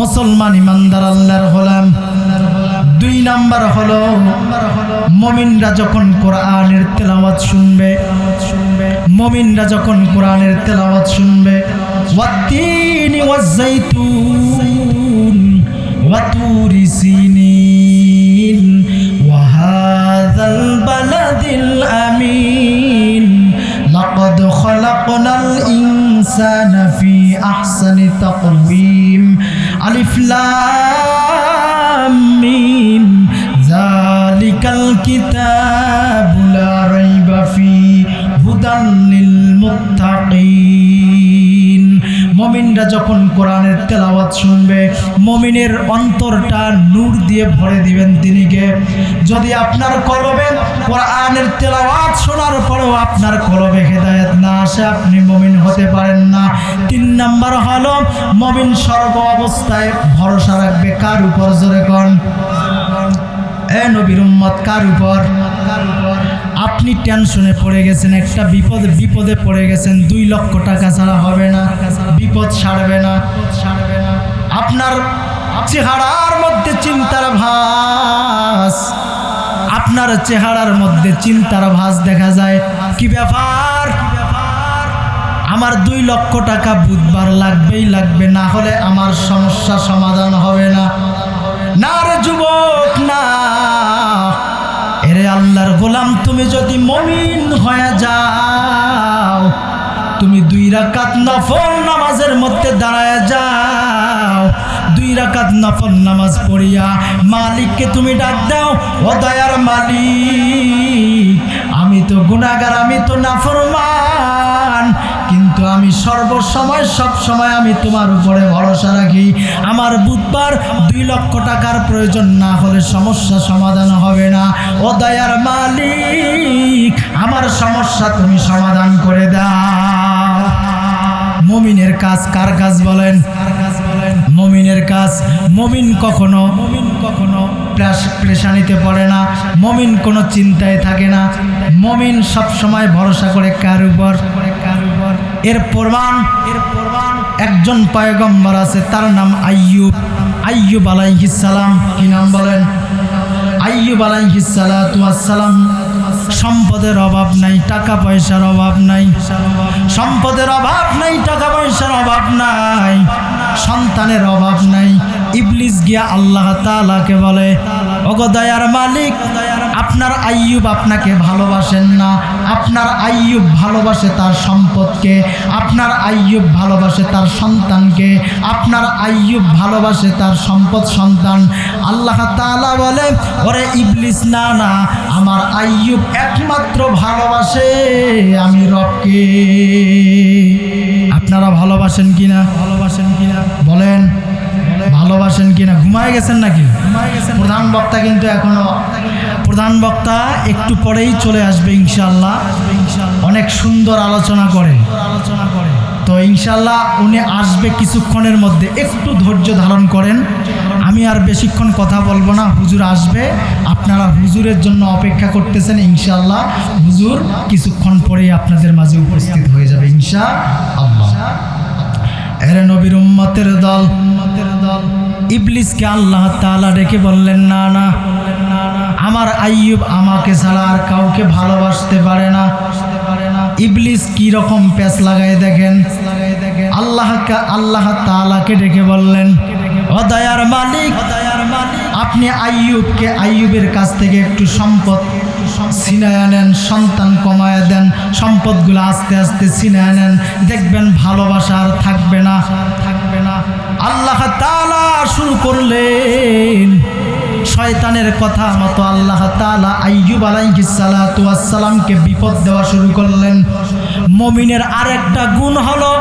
মুসলমান ইমানদার আল্লাহর গোলাম। 2 নাম্বার হলো, মুমিনরা যখন কোরআনের তেলাওয়াত শুনবে, মুমিনরা যখন কোরআনের তেলাওয়াত শুনবে, ওয়াত্তিনি ওয়াজ্জাইতুন ওয়া তুরি সিনিন ওয়া হাযাল বালাদিল আমিন লাকাদ খালাকনাল ইনসানা ফি আহসানি তাকওয়িম আলিফ লাম মিম যালিকাল কিতাবু লা রাইবা ফি হুদাল লিল মুত্তাকিন। মুমিনরা যখন কোরআনের তেলাওয়াত শুনবে, মুমিনের অন্তরটা নূর দিয়ে ভরে দিবেন তিনিকে। যদি আপনার কলবে কোরআনের তেলাওয়াত শোনার পরেও আপনার কলবে হেদায়েত না আসে, আপনি মুমিন হতে পারেন না। 3 নাম্বার হলো, মুমিন সর্ব অবস্থায় ভরসা রাখবে কার উপর? জোরে কোন? এ নবীর উম্মত, কার উপর? আপনি টেনশনে পড়ে গেছেন, একটা বিপদে পড়ে গেছেন, 2 লক্ষ টাকা ছাড়া হবে না, বিপদ ছাড়বে না। আপনার চেহারার মধ্যে চিন্তার ভাস, আপনার চেহারার মধ্যে চিন্তার ভাস দেখা যায়। কি ব্যাপার? আমার 2 লক্ষ টাকা বুধবার লাগবেই লাগবে, না হলে আমার সমস্যা সমাধান হবে না। না রে যুবক, না। এরে আল্লাহর গোলাম, তুমি যদি মুমিন হয়ে যাও, তুমি 2 রাকাত নফল নামাজের মধ্যে দাঁড়ায় যাও, 2 রাকাত নফল নামাজ পড়িয়া মালিককে তুমি ডাক দাও, ও দয়ার মালিক, আমি তো গুনাহগার, আমি তো নাফরমান, কিন্তু আমি সর্বসময় সব সময় আমি তোমার উপরে ভরসা রাখি। আমার বুধবার 2 লক্ষ টাকার প্রয়োজন না হলে সমস্যা সমাধান হবে না। ও দয়ার মালিক, আমার সমস্যা তুমি সমাধান করে দাও। মুমিনের কাজ কার কাজ বলেন? মুমিনের কাজ। মুমিন কখনো পেরেশানিতে পড়ে না, মুমিন কোনো চিন্তায় থাকে না, মুমিন সব সময় ভরসা করে কার উপর? এর প্রমাণ একজন পয়গম্বর আছে, তার নাম আইয়ুব আলাইহিস সালাম। কি নাম বলেন? আইয়ুব আলাইহিস সালাতু ওয়াস সালাম। সম্পদের অভাব নাই, টাকা পয়সার অভাব নাই, সম্পদের অভাব নাই, টাকা পয়সার অভাব নাই, সন্তানের অভাব নাই। ইবলিস গিয়া আল্লাহ তাআলাকে বলে, ওগো দয়ার মালিক, আপনার আইয়ুব আপনাকে ভালোবাসেন না, আপনার আইয়ুব ভালোবাসে তার সম্পদকে, আপনার আইয়ুব ভালোবাসে তার সন্তানকে, আপনার আইয়ুব ভালোবাসে তার সম্পদ সন্তান। আল্লাহ তাআলা বলে, ওরে ইবলিস, না না, আমার আইয়ুব একমাত্র ভালোবাসে আমি রবকে। আপনারা ভালোবাসেন কিনা? বলেন। ভালোবাসেন কিনা? ঘুমায় গেছেন নাকি? প্রধান বক্তা কিন্তু এখনো, প্রধান বক্তা একটু পরেই চলে আসবে ইনশাআল্লাহ। অনেক সুন্দর আলোচনা করে, তো ইনশাআল্লাহ উনি আসবে কিছুক্ষণের মধ্যে, একটু ধৈর্য ধারণ করেন। আমি আর বেশিক্ষণ কথা বলবো না, হুজুর আসবে, আপনারা হুজুরের জন্য অপেক্ষা করতেছেন। ইনশাআল্লাহ হুজুর কিছুক্ষণ পরেই আপনাদের মাঝে উপস্থিত হয়ে যাবে ইনশাআল্লাহ। এরে নবীর উম্মতের দল, ইবলিসকে আল্লাহ তাআলা ডেকে বললেন, না না, আমার আইয়ুব আমাকে ছাড়া আর কাউকে ভালোবাসতে পারে না। ইবলিস কি রকম প্যাঁচ লাগায় দেখেন। আল্লাহ তাআলাকে ডেকে বললেন, ও দয়ার মালিক, আপনি আইয়ুবের কাছ থেকে একটু সম্পদ ছিনায় নেন, সন্তান কমায় দেন, সম্পদগুলো আস্তে আস্তে ছিনায় নেন, দেখবেন ভালোবাসা আর থাকবে না। আল্লাহ তাআলা শুরু করলেন, শয়তানের কথা মতো আল্লাহ তাআলা আইয়ুব আলাইহিস সালাতু ওয়াস সালামকে বিপদ দেওয়া শুরু করলেন। মুমিনের আরেকটা গুণ হলো,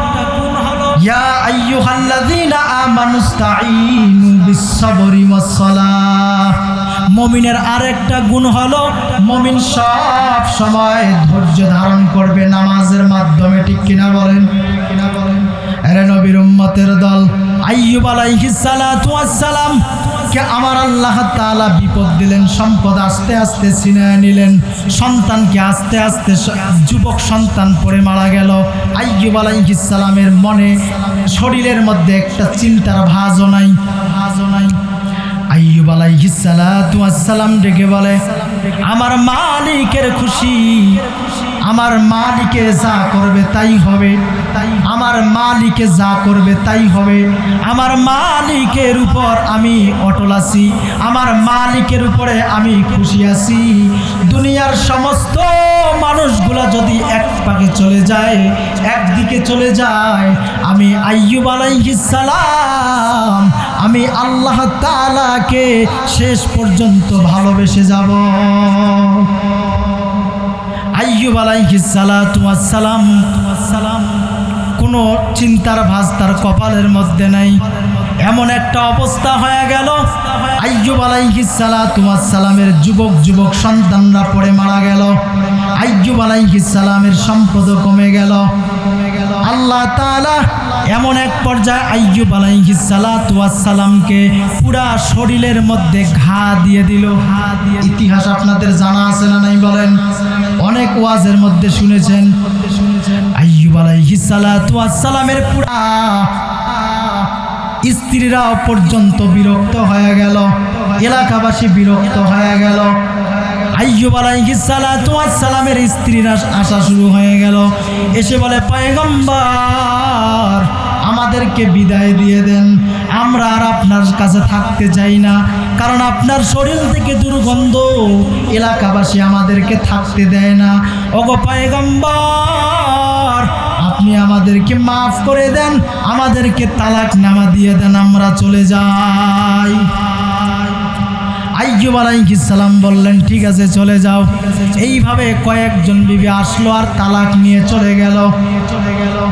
ইয়া আইয়ুহাল্লাযীনা আমানুস্তাঈনু বিস-সাবরি ওয়াস-সালাহ। মুমিনের আরেকটা গুণ হলো, মুমিন সব সময় ধৈর্য ধারণ করবে নামাজের মাধ্যমে। ঠিক কিনা বলেন? আরে নবীর উম্মতের দল, আইয়ুব আলাইহিস সালাতু ওয়াস সালাম কে আমার আল্লাহ তাআলা বিপদ দিলেন, সম্পদ আস্তে আস্তে ছিনিয়ে নিলেন, সন্তানকে আস্তে আস্তে যুবক সন্তান পড়ে মারা গেল। আইয়ুব আলাইহিস সালামের মনে, শরীরের মধ্যে একটা চিন্তার ভাঁজও নাই। আইয়ুব আলাইহিস সালাতু ওয়াস সালাম ডেকে বলে, আমার মালিকের খুশি, আমার মালিকে যা করবে তাই হবে, আমার মালিকে যা করবে তাই হবে। আমার মালিকের উপর আমি অটল আছি, আমার মালিকের উপরে আমি খুশি আছি। দুনিয়ার সমস্ত মানুষগুলা যদি এক পাকে চলে যায়, একদিকে চলে যায়, আমি আইয়ুব আলাইহিস সালাম, আমি আল্লাহ তাআলাকে শেষ পর্যন্ত ভালোবেসে যাব। আইয়ুব আলাইহিস সালাতু ওয়াস সালাম কোনো চিন্তার ভাঁজ তার কপালের মধ্যে নাই। এমন একটা অবস্থা হয়ে গেল, আইয়ুব আলাইহিস সালাতু ওয়াস সালামের যুবক সন্তানরা পড়ে মারা গেল, আইয়ুব আলাইহিস সালামের সম্পদ কমে গেল। আল্লাহ তাআলা এমন এক পর্যায়ে আইয়ুব আলাইহিস সালাতু ওয়াস সালামকে পুরা শরীরের মধ্যে ঘা দিয়ে দিল। ইতিহাস আপনাদের জানা আছে না নাই বলেন? অনেক ওয়াজের মধ্যে শুনেছেন। আইয়ুব আলাইহিস সালাতু ওয়াস সালামের পুরা স্ত্রীরাও পর্যন্ত বিরক্ত হয়ে গেল, এলাকাবাসী বিরক্ত হয়ে গেল। আইয়ুব আলাইহিস সালাতু ওয়াস সালামের স্ত্রীরা আসা শুরু হয়ে গেল, এসে বলে, পয়গম্বর আমাদেরকে বিদায় দিয়ে দেন, আমরা আর আপনার কাছে থাকতে চাই না, কারণ আপনার শরীর থেকে দুর্গন্ধ, এলাকাবাসী আমাদেরকে থাকতে দেয় না। ওগো পয়গম্বর, আপনি আমাদেরকে মাফ করে দেন, আমাদেরকে তালাকনামা দিয়ে দেন, আমরা চলে যাই। আইয়ুব আলাইহিস সালাম বললেন, ঠিক আছে চলে যাও। এইভাবে কয়েকজন বিবি আসলো আর তালাক নিয়ে চলে গেল।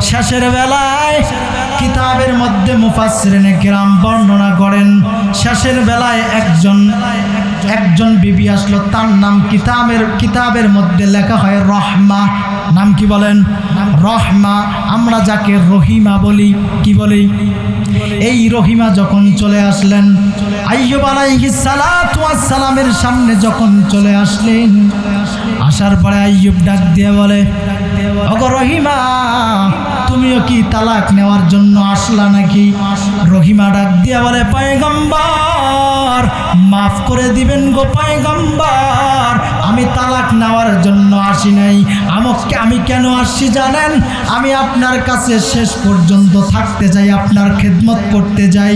শেষের বেলায় কিতাবের মধ্যে মুফাসসিরিনে কিরাম বর্ণনা করেন, শেষের বেলায় একজন বিবি আসলো, তার নাম কিতাবের মধ্যে লেখা হয় রহমা। নাম কি বলেন? রহমা। আমরা যাকে রহিমা বলি, কি বলি? এই রহিমা যখন চলে আসলেন, আইয়ুব আলাইহিস সালাতু ওয়াস সালামের সামনে যখন চলে আসলেন, আসার পরে আইয়ুব ডাক দিয়ে বলে, ওগো রহিমা, তুমিও কি তালাক নেওয়ার জন্য আসলা নাকি? রহিমা ডাক দিয়ে বলে, পয়গম্বর মাফ করে দিবেন গো পয়গম্বর, আমি তালাক নেওয়ার জন্য আসি নাই। আমি কেন আসছি জানেন? আমি আপনার কাছে শেষ পর্যন্ত থাকতে চাই, আপনার খেদমত করতে চাই,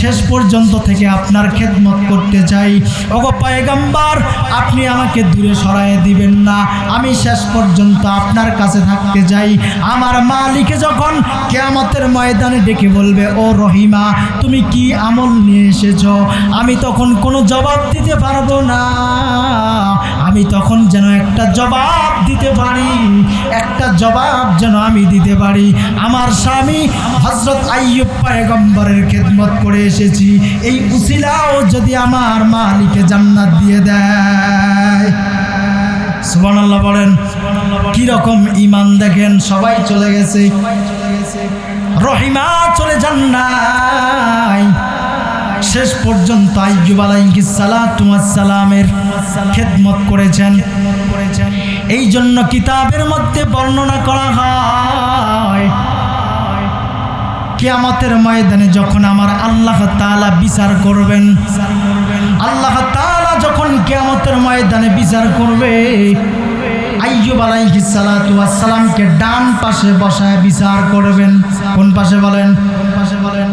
শেষ পর্যন্ত থেকে আপনার খেদমত করতে চাই। ওগো পয়গম্বর, আপনি আমাকে দূরে সরায় দিবেন না, আমি শেষ পর্যন্ত আপনার কাছে থাকতে চাই। আমার মালিকে যখন কিয়ামতের ময়দানে ডেকে বলবে, ও রহিমা তুমি কি আমল নিয়ে এসেছো, আমি তখন কোনো জবাব দিতে পারবো না। আমি তখন যেন একটা জবাব দিতে পারি, একটা জবাব যেন আমি দিতে পারি। আমার স্বামী হযরত আইয়ুব পয়গম্বরের খেদমত করে এসেছি, এই উসিলাও যদি আমার মালিকে জান্নাত দিয়ে দেয়। সুবহানাল্লাহ বলেন। কি রকম ঈমান দেখেন। সবাই চলে গেছে, রহিমা চলে যান নাই। শেষ পর্যন্ত আইয়ুব আলাইহিস সালাতু ওয়াস সালামের খেদমত করেছেন। এই জন্য কিতাবের মধ্যে বর্ণনা করা হয়, কিয়ামতের ময়দানে যখন আমার আল্লাহ তাআলা বিচার করবেন, আল্লাহ তাআলা যখন কিয়ামতের ময়দানে বিচার করবে, আইয়ুব আলাইহিস সালাতু ওয়াস সালামকে ডান পাশে বসায় বিচার করবেন। কোন পাশে বলেন? কোন পাশে বলেন?